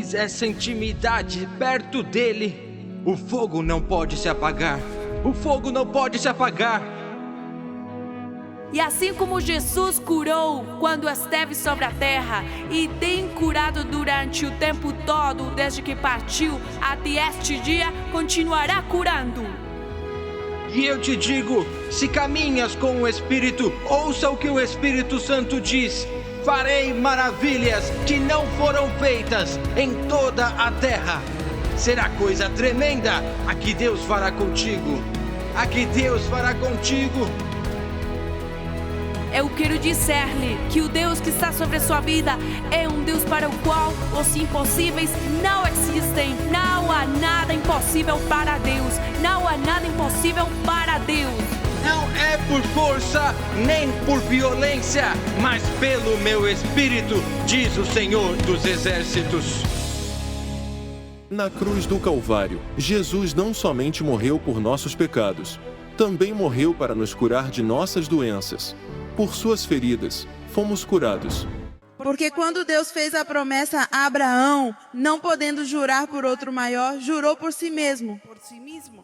tens essa intimidade perto dele, o fogo não pode se apagar. O fogo não pode se apagar. E assim como Jesus curou quando esteve sobre a terra e tem curado durante o tempo todo, desde que partiu até este dia, continuará curando. E eu te digo, se caminhas com o Espírito, ouça o que o Espírito Santo diz. Farei maravilhas que não foram feitas em toda a terra. Será coisa tremenda a que Deus fará contigo. A que Deus fará contigo. Eu quero dizer-lhe que o Deus que está sobre a sua vida é um Deus para o qual os impossíveis não existem. Não há nada impossível para Deus. Não há nada impossível para Deus. Não é por força, nem por violência, mas pelo meu Espírito, diz o Senhor dos Exércitos. Na cruz do Calvário, Jesus não somente morreu por nossos pecados, também morreu para nos curar de nossas doenças. Por suas feridas, fomos curados. Porque quando Deus fez a promessa a Abraão, não podendo jurar por outro maior, jurou por si mesmo.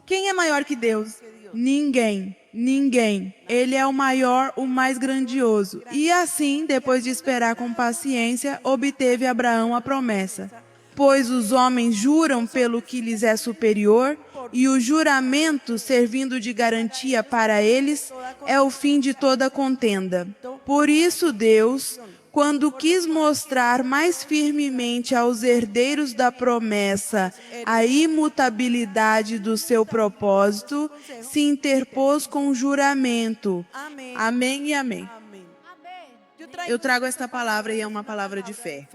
Quem é maior que Deus? Ninguém. Ninguém. Ele é o maior, o mais grandioso. E assim, depois de esperar com paciência, obteve Abraão a promessa. Pois os homens juram pelo que lhes é superior, e o juramento, servindo de garantia para eles, é o fim de toda contenda. Por isso Deus, quando quis mostrar mais firmemente aos herdeiros da promessa a imutabilidade do seu propósito, se interpôs com juramento. Amém e amém. Eu trago esta palavra e é uma palavra de fé.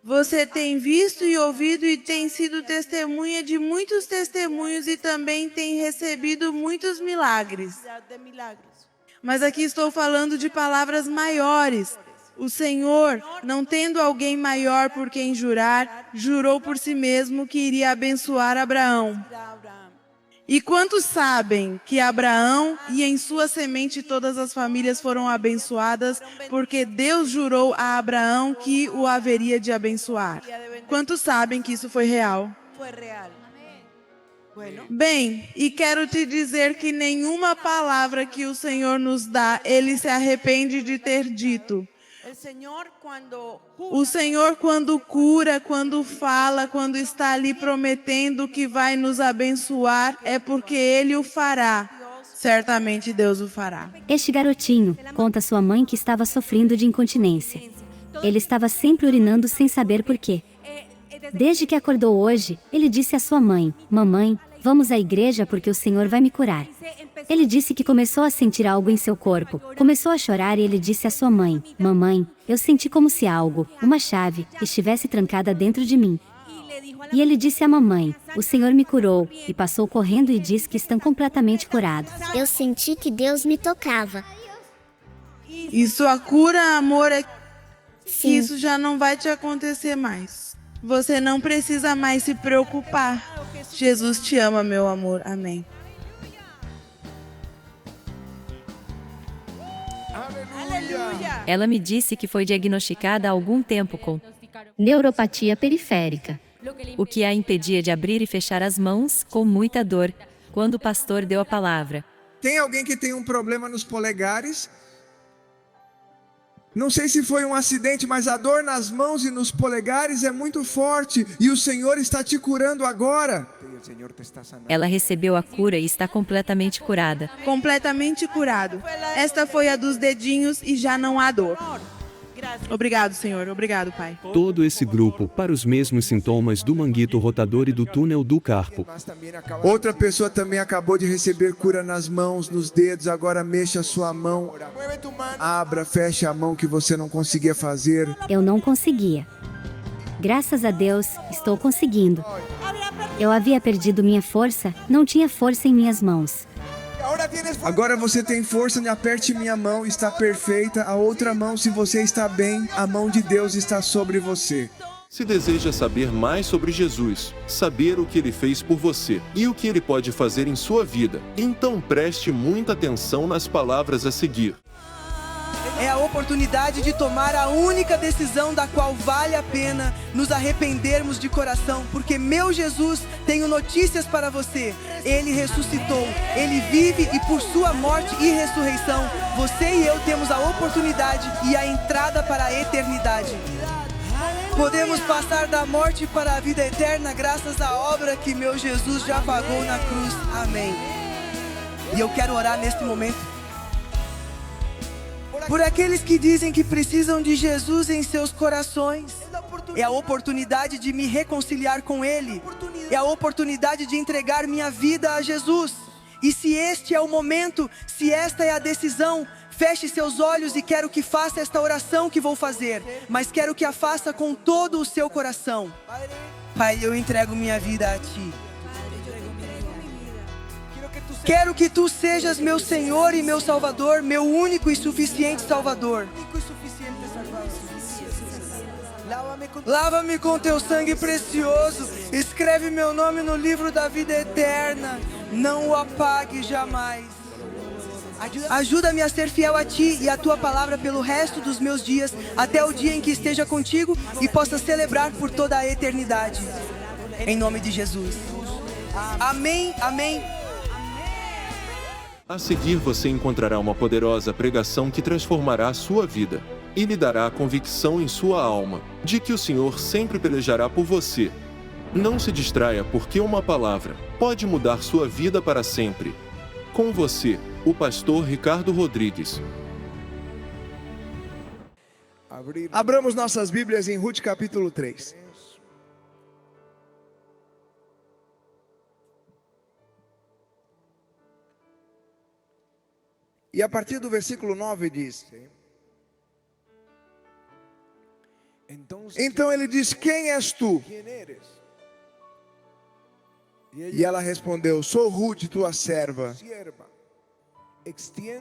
Você tem visto e ouvido e tem sido testemunha de muitos testemunhos e também tem recebido muitos milagres. Mas aqui estou falando de palavras maiores. O Senhor, não tendo alguém maior por quem jurar, jurou por si mesmo que iria abençoar Abraão. E quantos sabem que Abraão e em sua semente todas as famílias foram abençoadas, porque Deus jurou a Abraão que o haveria de abençoar? Quantos sabem que isso foi real? Bem, e quero te dizer que nenhuma palavra que o Senhor nos dá, Ele se arrepende de ter dito. O Senhor, quando cura, quando fala, quando está ali prometendo que vai nos abençoar, é porque Ele o fará. Certamente Deus o fará. Este garotinho conta à sua mãe que estava sofrendo de incontinência. Ele estava sempre urinando sem saber por quê. Desde que acordou hoje, ele disse à sua mãe: "Mamãe, vamos à igreja porque o Senhor vai me curar." Ele disse que começou a sentir algo em seu corpo. Começou a chorar e ele disse à sua mãe: "Mamãe, eu senti como se algo, uma chave, estivesse trancada dentro de mim." E ele disse à mamãe: "O Senhor me curou." E passou correndo e disse que estão completamente curados. Eu senti que Deus me tocava. Isso a cura, amor, é que Sim. isso já não vai te acontecer mais. Você não precisa mais se preocupar. Jesus te ama, meu amor. Amém. Ela me disse que foi diagnosticada há algum tempo com Neuropatia periférica. o que a impedia de abrir e fechar as mãos, com muita dor, quando o pastor deu a palavra. Tem alguém que tem um problema nos polegares? Não sei se foi um acidente, mas a dor nas mãos e nos polegares é muito forte e o Senhor está te curando agora. Ela recebeu a cura e está completamente curada. Completamente curado. Esta foi a dos dedinhos e já não há dor. Obrigado, Senhor. Obrigado, Pai. Todo esse grupo para os mesmos sintomas do manguito rotador e do túnel do carpo. Outra pessoa também acabou de receber cura nas mãos, nos dedos. Agora mexa a sua mão. Abra, feche a mão que você não conseguia fazer. Eu não conseguia. Graças a Deus, estou conseguindo. Eu havia perdido minha força, não tinha força em minhas mãos. Agora você tem força, aperte minha mão, está perfeita. A outra mão, se você está bem, a mão de Deus está sobre você. Se deseja saber mais sobre Jesus, saber o que Ele fez por você e o que Ele pode fazer em sua vida, então preste muita atenção nas palavras a seguir. É a oportunidade de tomar a única decisão da qual vale a pena nos arrependermos de coração, porque meu Jesus, tenho notícias para você. Ele ressuscitou, Ele vive e por sua morte e ressurreição, você e eu temos a oportunidade e a entrada para a eternidade. Podemos passar da morte para a vida eterna graças à obra que meu Jesus já pagou na cruz. Amém. E eu quero orar neste momento por aqueles que dizem que precisam de Jesus em seus corações. É a oportunidade de me reconciliar com Ele. É a oportunidade de entregar minha vida a Jesus. E se este é o momento, se esta é a decisão, feche seus olhos e quero que faça esta oração que vou fazer, mas quero que a faça com todo o seu coração. Pai, eu entrego minha vida a Ti. Quero que Tu sejas meu Senhor e meu Salvador, meu único e suficiente Salvador. Lava-me com Teu sangue precioso, escreve meu nome no livro da vida eterna, não o apague jamais. Ajuda-me a ser fiel a Ti e a Tua palavra pelo resto dos meus dias, até o dia em que esteja contigo e possa celebrar por toda a eternidade. Em nome de Jesus. Amém, amém. A seguir você encontrará uma poderosa pregação que transformará a sua vida e lhe dará a convicção em sua alma de que o Senhor sempre pelejará por você. Não se distraia, porque uma palavra pode mudar sua vida para sempre. Com você, o pastor Ricardo Rodrigues. Abramos nossas Bíblias em Ruth capítulo 3. E a partir do versículo 9 diz: Então ele diz: quem és tu? E ela respondeu: sou Ruth, tua serva.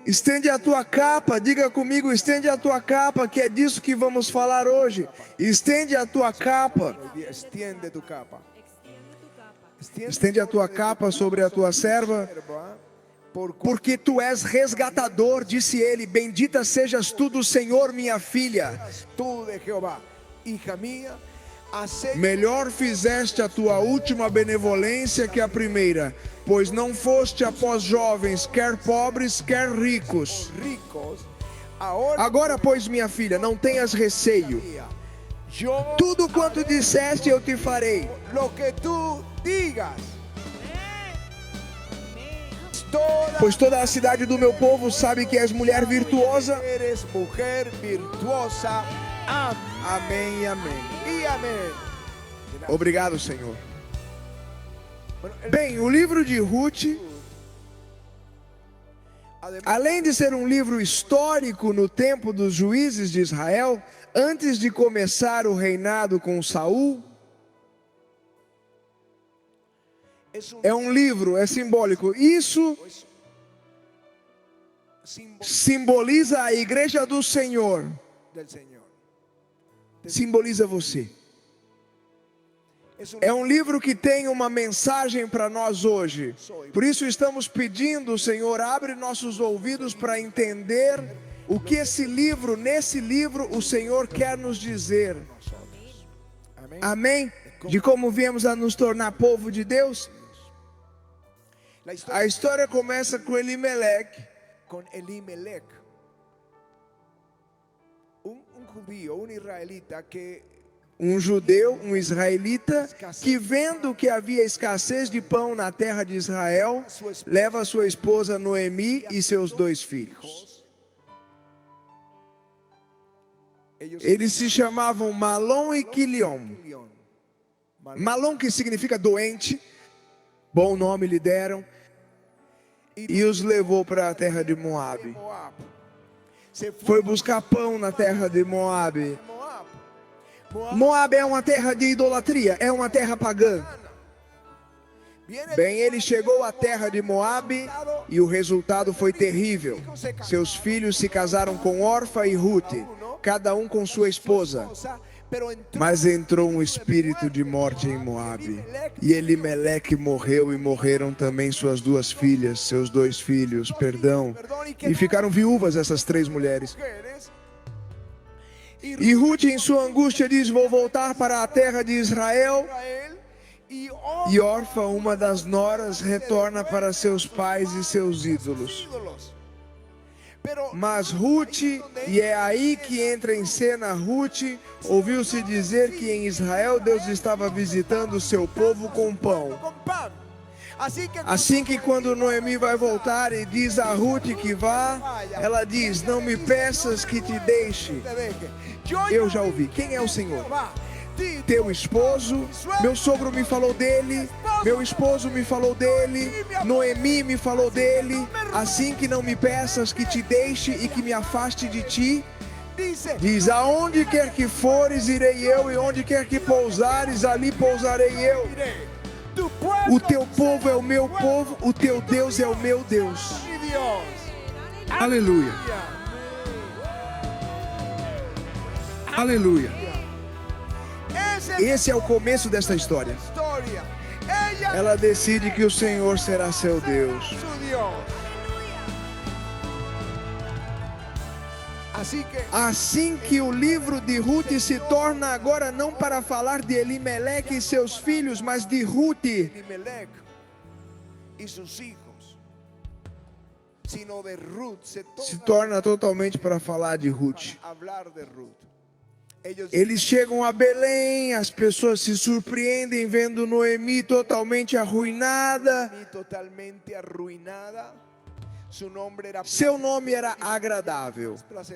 Estende a tua capa, diga comigo, estende a tua capa, que é disso que vamos falar hoje. Estende a tua capa. Estende a tua capa sobre a tua serva, porque tu és resgatador, disse ele. Bendita sejas tu do Senhor, minha filha. Melhor fizeste a tua última benevolência que a primeira, pois não foste após jovens, quer pobres, quer ricos. Agora, pois, minha filha, não tenhas receio. Tudo quanto disseste eu te farei. Pois toda a cidade do meu povo sabe que és mulher virtuosa. Amém e amém. Obrigado, Senhor. Bem, o livro de Ruth, além de ser um livro histórico no tempo dos juízes de Israel, antes de começar o reinado com Saul, é um livro, é simbólico. Isso simboliza a igreja do Senhor. Simboliza você. É um livro que tem uma mensagem para nós hoje. Por isso estamos pedindo, Senhor, abre nossos ouvidos para entender o que nesse livro, o Senhor quer nos dizer. Amém? De como viemos a nos tornar povo de Deus. A história começa com Elimelec. Um judeu, um israelita, que vendo que havia escassez de pão na terra de Israel, leva sua esposa Noemi e seus 2 filhos. Eles se chamavam Malom e Quilion. Malom, que significa doente, bom nome lhe deram, e os levou para a terra de Moabe. Foi buscar pão na terra de Moabe. Moabe é uma terra de idolatria, é uma terra pagã. Bem, ele chegou à terra de Moabe e o resultado foi terrível. Seus filhos se casaram com Orfa e Ruth, cada um com sua esposa. Mas entrou um espírito de morte em Moabe, e Elimeleque morreu, e morreram também suas 2 filhas, seus 2 filhos, e ficaram viúvas essas 3 mulheres. E Ruth, em sua angústia, diz: vou voltar para a terra de Israel. E Orfa, uma das noras, retorna para seus pais e seus ídolos. Mas Ruth, e é aí que entra em cena Ruth, ouviu-se dizer que em Israel Deus estava visitando o seu povo com pão. Assim que quando Noemi vai voltar e diz a Ruth que vá, ela diz: não me peças que te deixe. Eu já ouvi. Quem é o Senhor? Teu esposo, meu sogro me falou dele, meu esposo me falou dele, Noemi me falou dele. Assim que não me peças que te deixe e que me afaste de ti. Diz: aonde quer que fores, irei eu, e onde quer que pousares, ali pousarei eu. O teu povo é o meu povo, o teu Deus é o meu Deus. Aleluia. Aleluia. Esse é o começo dessa história. Ela decide que o Senhor será seu Deus. Assim que o livro de Ruth se torna agora não para falar de Elimeleque e seus filhos, mas de Ruth. Se torna totalmente para falar de Ruth. Eles chegam a Belém, as pessoas se surpreendem vendo Noemi totalmente arruinada. Seu nome era Agradável.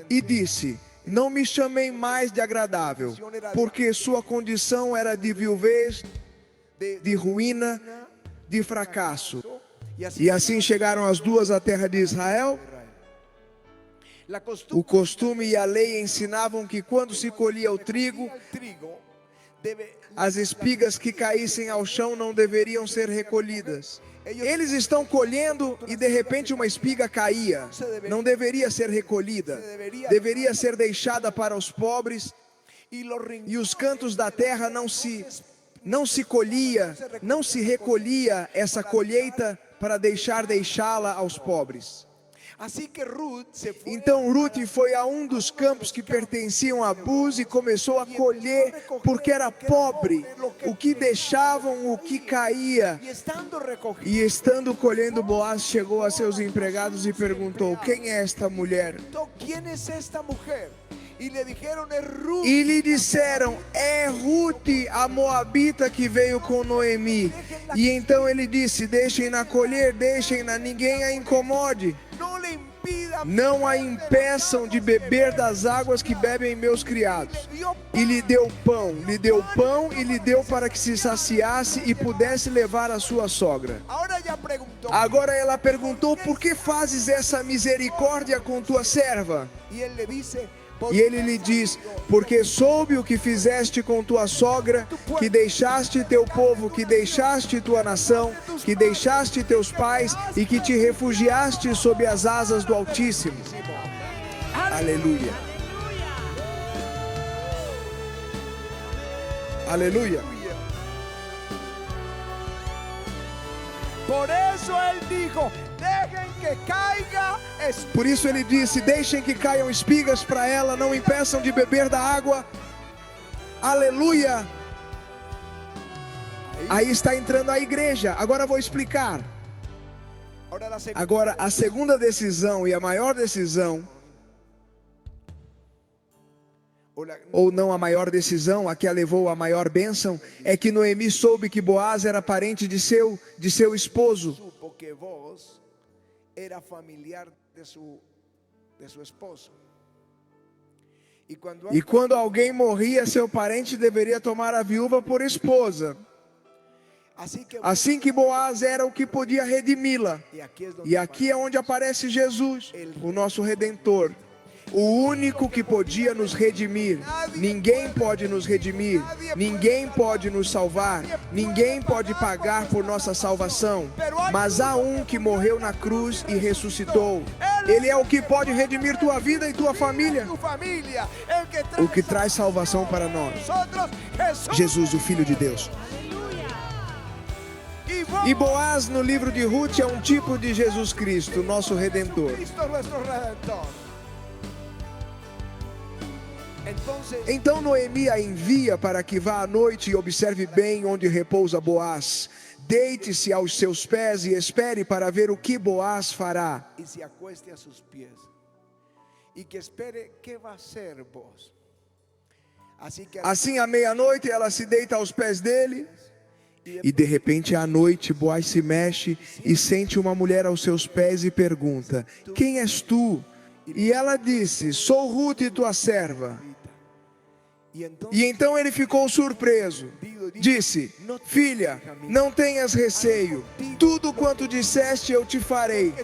E disse: não me chamei mais de Agradável, porque sua condição era de viuvez, de ruína, de fracasso. E assim chegaram as 2 à terra de Israel. O costume e a lei ensinavam que quando se colhia o trigo, as espigas que caíssem ao chão não deveriam ser recolhidas. Eles estão colhendo e de repente uma espiga caía. Não deveria ser recolhida, deveria ser deixada para os pobres. E os cantos da terra não se recolhia essa colheita para deixá-la aos pobres. Então Ruth foi a um dos campos que pertenciam a Buz e começou a colher, porque era pobre, o que deixavam, o que caía. E estando colhendo, Boaz chegou a seus empregados e perguntou: quem é esta mulher? E lhe disseram: é Ruth, a moabita que veio com Noemi. E então ele disse: deixem-na colher, deixem-na, ninguém a incomode. Não a impeçam de beber das águas que bebem meus criados. E lhe deu pão e lhe deu para que se saciasse e pudesse levar a sua sogra. Agora ela perguntou: por que fazes essa misericórdia com tua serva? E ele lhe diz: porque soube o que fizeste com tua sogra, que deixaste teu povo, que deixaste tua nação, que deixaste teus pais e que te refugiaste sob as asas do Altíssimo. Aleluia. Aleluia. Por isso ele disse: deixem que caiam espigas para ela, não impeçam de beber da água. Aleluia. Aí está entrando a igreja. Agora vou explicar. Agora a segunda decisão e a maior decisão, ou não a maior decisão, a que a levou à maior bênção, é que Noemi soube que Boaz era parente de seu esposo. Era familiar de seu esposo. E quando alguém morria, seu parente deveria tomar a viúva por esposa. Assim que Boaz era o que podia redimi-la. E aqui é onde aparece Jesus, o nosso Redentor. O único que podia nos redimir. Ninguém pode nos redimir, ninguém pode nos salvar, ninguém pode pagar por nossa salvação. Mas há um que morreu na cruz e ressuscitou. Ele é o que pode redimir tua vida e tua família. O que traz salvação para nós. Jesus, o Filho de Deus. E Boaz, no livro de Ruth, é um tipo de Jesus Cristo, nosso Redentor. Então Noemi a envia para que vá à noite e observe bem onde repousa Boaz. Deite-se aos seus pés e espere para ver o que Boaz fará. E se acueste a seus pés. E que espere que vai ser Boaz. Assim, à meia-noite, ela se deita aos pés dele. E de repente, à noite, Boaz se mexe e sente uma mulher aos seus pés e pergunta: quem és tu? E ela disse: sou Ruth, tua serva. E então ele ficou surpreso. Disse: filha, não tenhas receio. Tudo quanto disseste eu te farei.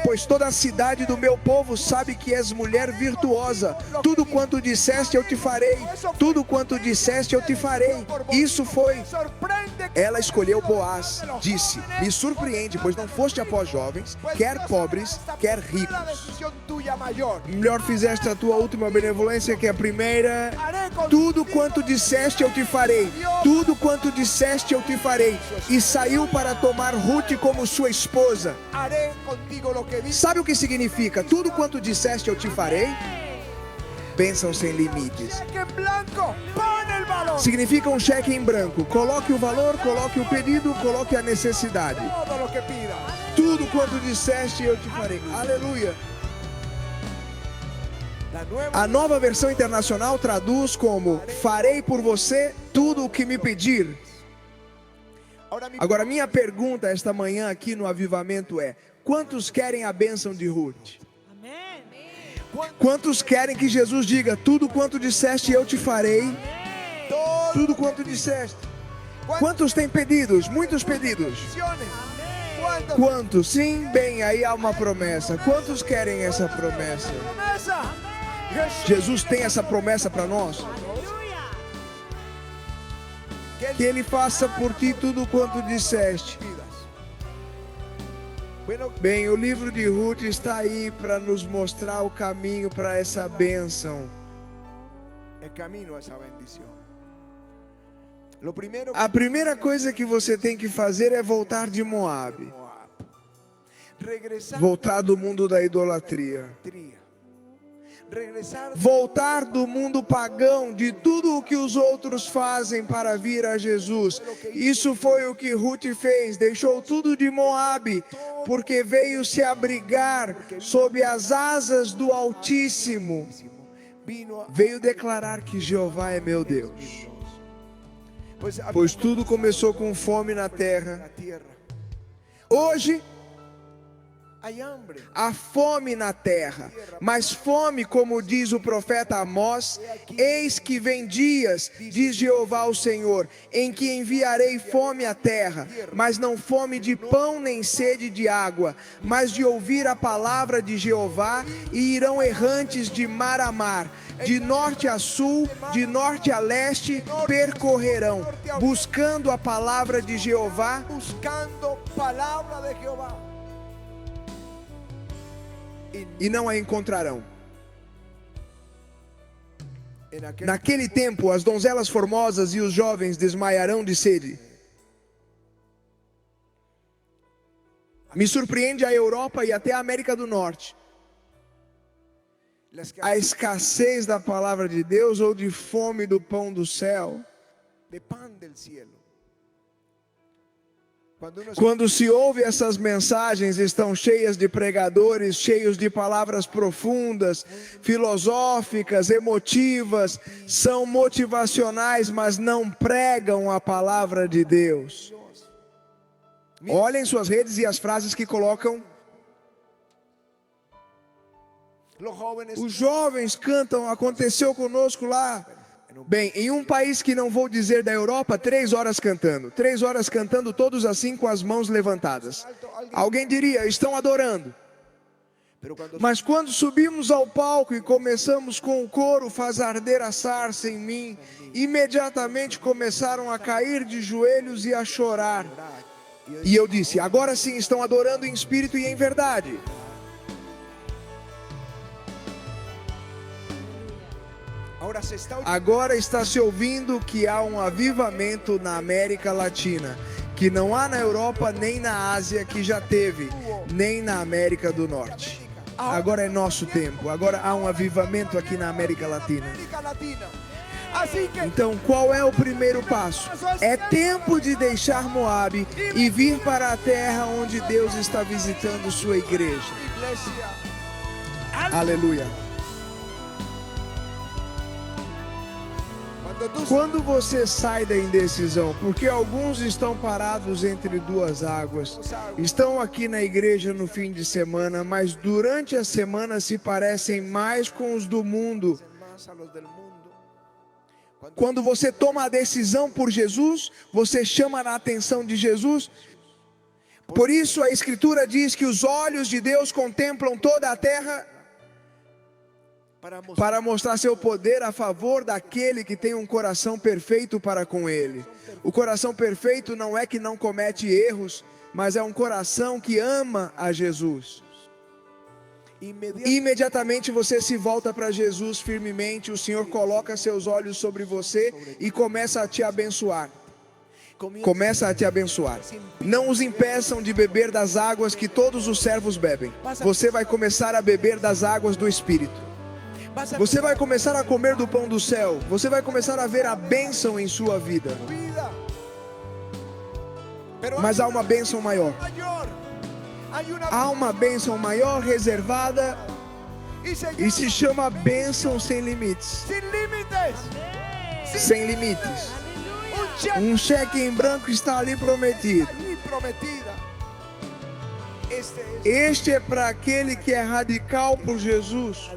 Pois toda a cidade do meu povo sabe que és mulher virtuosa. Tudo quanto disseste eu te farei. Tudo quanto disseste eu te farei. Isso foi. Ela escolheu Boaz. Disse: me surpreende, pois não foste após jovens, quer pobres, quer ricos. Melhor fizeste a tua última benevolência que a primeira. Tudo quanto disseste eu te farei. Tudo quanto disseste eu te farei. E saiu para tomar Ruth como sua esposa. Sabe o que significa? Tudo quanto disseste eu te farei. Bênção sem limites. Significa um cheque em branco. Coloque o valor, coloque o pedido, coloque a necessidade. Tudo quanto disseste eu te farei. Aleluia. A Nova Versão Internacional traduz como: farei por você tudo o que me pedir. Agora, minha pergunta esta manhã aqui no Avivamento é: quantos querem a bênção de Ruth? Quantos querem que Jesus diga: tudo quanto disseste eu te farei? Tudo quanto disseste. Quantos têm pedidos? Muitos pedidos. Quantos? Sim, bem, aí há uma promessa. Quantos querem essa promessa? Jesus tem essa promessa para nós. Que Ele faça por ti tudo quanto disseste. Bem, o livro de Ruth está aí para nos mostrar o caminho para essa bênção. A primeira coisa que você tem que fazer é voltar de Moabe. Voltar do mundo da idolatria. Voltar do mundo pagão, de tudo o que os outros fazem para vir a Jesus. Isso foi o que Ruth fez. Deixou tudo de Moabe, porque veio se abrigar sob as asas do Altíssimo. Veio declarar que Jeová é meu Deus. Pois tudo começou com fome na terra. Hoje há fome na terra, mas fome, como diz o profeta Amós: eis que vem dias, diz Jeová o Senhor, em que enviarei fome à terra, mas não fome de pão nem sede de água, mas de ouvir a palavra de Jeová, e irão errantes de mar a mar, de norte a sul, de norte a leste, percorrerão, buscando a palavra de Jeová. E não a encontrarão. Naquele tempo, as donzelas formosas e os jovens desmaiarão de sede. Me surpreende a Europa e até a América do Norte. A escassez da palavra de Deus ou de fome do pão do céu. Quando se ouve essas mensagens, estão cheias de pregadores, cheios de palavras profundas, filosóficas, emotivas, são motivacionais, mas não pregam a palavra de Deus. Olhem suas redes e as frases que colocam. Os jovens cantam, aconteceu conosco lá. Bem, em um país que não vou dizer da Europa, 3 horas cantando. 3 horas cantando, todos assim com as mãos levantadas. Alguém diria, estão adorando. Mas quando subimos ao palco e começamos com o coro, faz arder a sarça em mim, imediatamente começaram a cair de joelhos e a chorar. E eu disse: agora sim estão adorando em espírito e em verdade. Agora está se ouvindo que há um avivamento na América Latina, que não há na Europa nem na Ásia, que já teve, nem na América do Norte. Agora é nosso tempo, agora há um avivamento aqui na América Latina. Então, qual é o primeiro passo? É tempo de deixar Moabe e vir para a terra onde Deus está visitando sua igreja. Aleluia. Quando você sai da indecisão, porque alguns estão parados entre duas águas, estão aqui na igreja no fim de semana, mas durante a semana se parecem mais com os do mundo. Quando você toma a decisão por Jesus, você chama a atenção de Jesus. Por isso a Escritura diz que os olhos de Deus contemplam toda a terra, para mostrar seu poder a favor daquele que tem um coração perfeito para com Ele. O coração perfeito não é que não comete erros, mas é um coração que ama a Jesus. Imediatamente você se volta para Jesus firmemente, o Senhor coloca seus olhos sobre você e começa a te abençoar. Começa a te abençoar. Não os impeçam de beber das águas que todos os servos bebem. Você vai começar a beber das águas do Espírito. Você vai começar a comer do pão do céu. Você vai começar a ver a bênção em sua vida. Mas há uma bênção maior. Há uma bênção maior reservada e se chama bênção sem limites. Sem limites. Um cheque em branco está ali prometido. Este é para aquele que é radical por Jesus.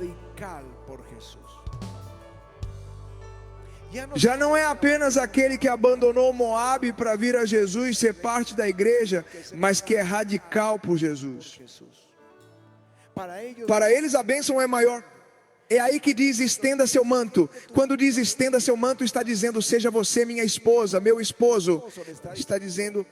Já não é apenas aquele que abandonou Moabe para vir a Jesus ser parte da igreja, mas que é radical por Jesus. Para eles a bênção é maior. É aí que diz: estenda seu manto. Quando diz estenda seu manto, está dizendo: seja você minha esposa, meu esposo. Está dizendo,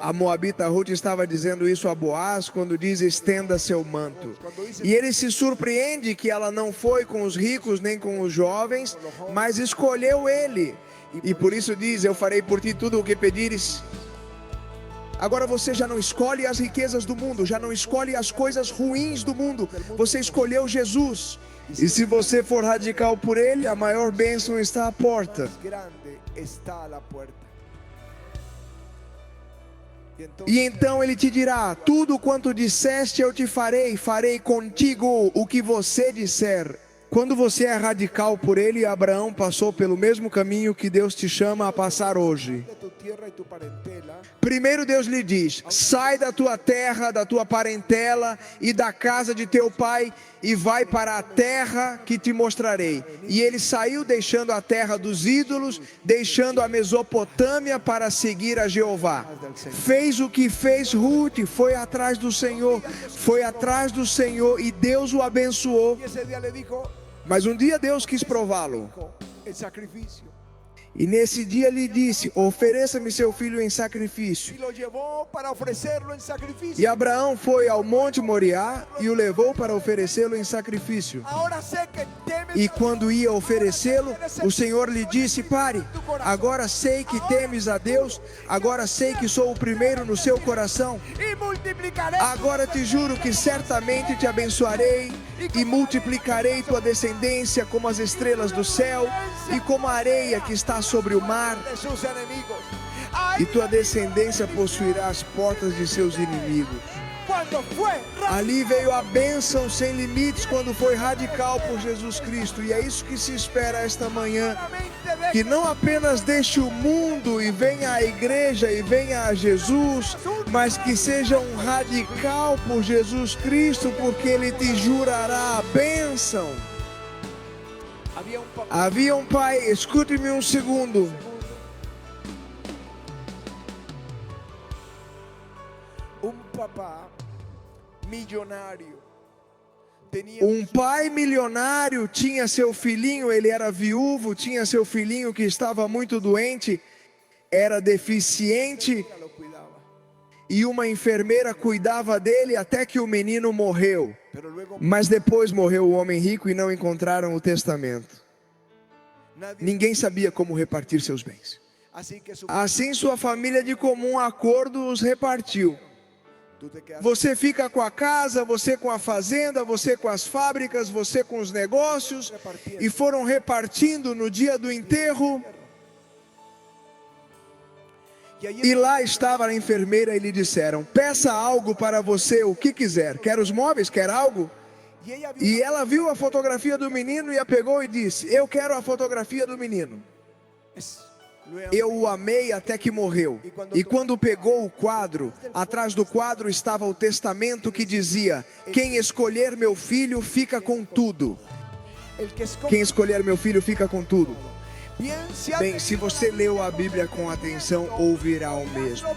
a moabita Ruth estava dizendo isso a Boaz quando diz estenda seu manto. E ele se surpreende que ela não foi com os ricos nem com os jovens, mas escolheu ele. E por isso diz: eu farei por ti tudo o que pedires. Agora você já não escolhe as riquezas do mundo, já não escolhe as coisas ruins do mundo. Você escolheu Jesus. E se você for radical por ele, a maior bênção está à porta. E então ele te dirá: tudo quanto disseste eu te farei, farei contigo o que você disser. Quando você é radical por ele, Abraão passou pelo mesmo caminho que Deus te chama a passar hoje. Primeiro Deus lhe diz: sai da tua terra, da tua parentela e da casa de teu pai e vai para a terra que te mostrarei. E ele saiu deixando a terra dos ídolos, deixando a Mesopotâmia para seguir a Jeová. Fez o que fez Ruth, foi atrás do Senhor e Deus o abençoou. Mas um dia Deus quis prová-lo. E nesse dia lhe disse: ofereça-me seu filho em sacrifício. E Abraão foi ao monte Moriá e o levou para oferecê-lo em sacrifício. E quando ia oferecê-lo, o Senhor lhe disse: pare, agora sei que temes a Deus, agora sei que sou o primeiro no seu coração. Agora te juro que certamente te abençoarei e multiplicarei tua descendência como as estrelas do céu e como a areia que está sobre o mar, e tua descendência possuirá as portas de seus inimigos. Ali veio a bênção sem limites quando foi radical por Jesus Cristo. E é isso que se espera esta manhã, que não apenas deixe o mundo e venha à igreja e venha a Jesus, mas que seja um radical por Jesus Cristo, porque Ele te jurará a bênção. Havia um pai, escute-me um segundo. Um pai milionário tinha seu filhinho, ele era viúvo, tinha seu filhinho que estava muito doente. era deficiente e uma enfermeira cuidava dele até que o menino morreu. Mas depois morreu o homem rico e não encontraram o testamento. Ninguém sabia como repartir seus bens. Assim sua família de comum acordo os repartiu. Você fica com a casa, você com a fazenda, você com as fábricas, você com os negócios. E foram repartindo no dia do enterro. E lá estava a enfermeira e lhe disseram: peça algo para você, o que quiser. Quer os móveis? Quer algo? E ela viu a fotografia do menino e a pegou e disse: eu quero a fotografia do menino. Eu o amei até que morreu. E quando pegou o quadro, atrás do quadro estava o testamento que dizia: quem escolher meu filho fica com tudo. Quem escolher meu filho fica com tudo. Bem, se você leu a Bíblia com atenção, ouvirá o mesmo.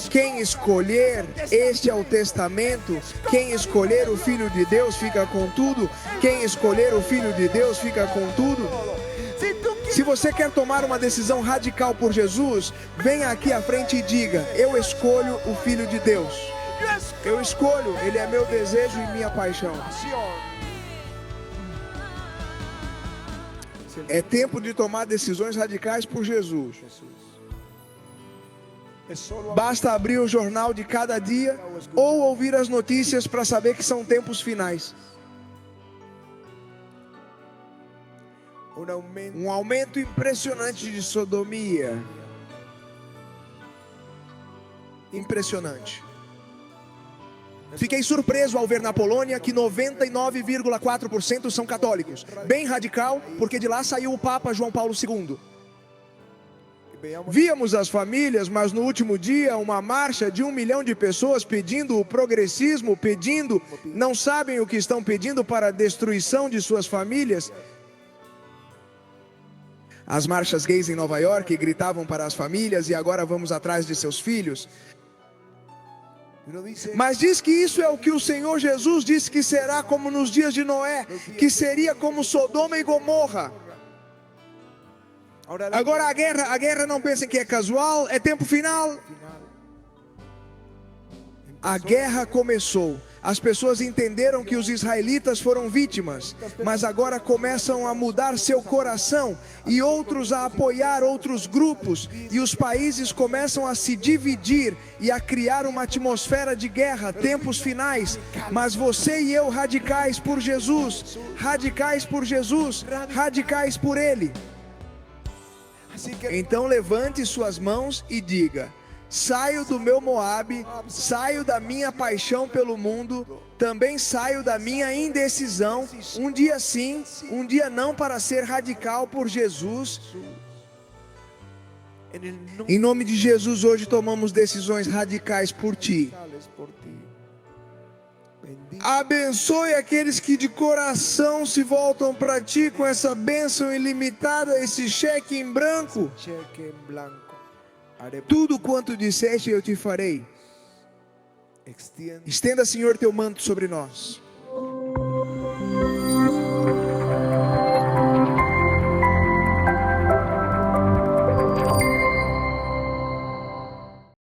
Quem escolher, este é o testamento. Quem escolher o Filho de Deus fica com tudo. Quem escolher o Filho de Deus fica com tudo. Se você quer tomar uma decisão radical por Jesus, venha aqui à frente e diga: eu escolho o Filho de Deus. Eu escolho, Ele é meu desejo e minha paixão. É tempo de tomar decisões radicais por Jesus. Basta abrir o jornal de cada dia ou ouvir as notícias para saber que são tempos finais. Um aumento impressionante de sodomia. Impressionante. Fiquei surpreso ao ver na Polônia que 99,4% são católicos. Bem radical, porque de lá saiu o Papa João Paulo II. Víamos as famílias, mas no último dia uma marcha de 1 milhão de pessoas pedindo o progressismo, não sabem o que estão pedindo para a destruição de suas famílias. As marchas gays em Nova York gritavam para as famílias: e agora vamos atrás de seus filhos. Mas diz que isso é o que o Senhor Jesus disse que será como nos dias de Noé, que seria como Sodoma e Gomorra. Agora a guerra não pensem que é casual, é tempo final. A guerra começou. As pessoas entenderam que os israelitas foram vítimas, mas agora começam a mudar seu coração e outros a apoiar outros grupos, e os países começam a se dividir e a criar uma atmosfera de guerra, tempos finais. Mas você e eu, radicais por Jesus, radicais por Jesus, radicais por Ele. Então levante suas mãos e diga: saio do meu Moabe, saio da minha paixão pelo mundo, também saio da minha indecisão, um dia sim, um dia não, para ser radical por Jesus. Em nome de Jesus, hoje tomamos decisões radicais por Ti. Abençoe aqueles que de coração se voltam para Ti com essa bênção ilimitada, esse cheque em branco. Tudo quanto disseste eu te farei. Estenda, Senhor, teu manto sobre nós.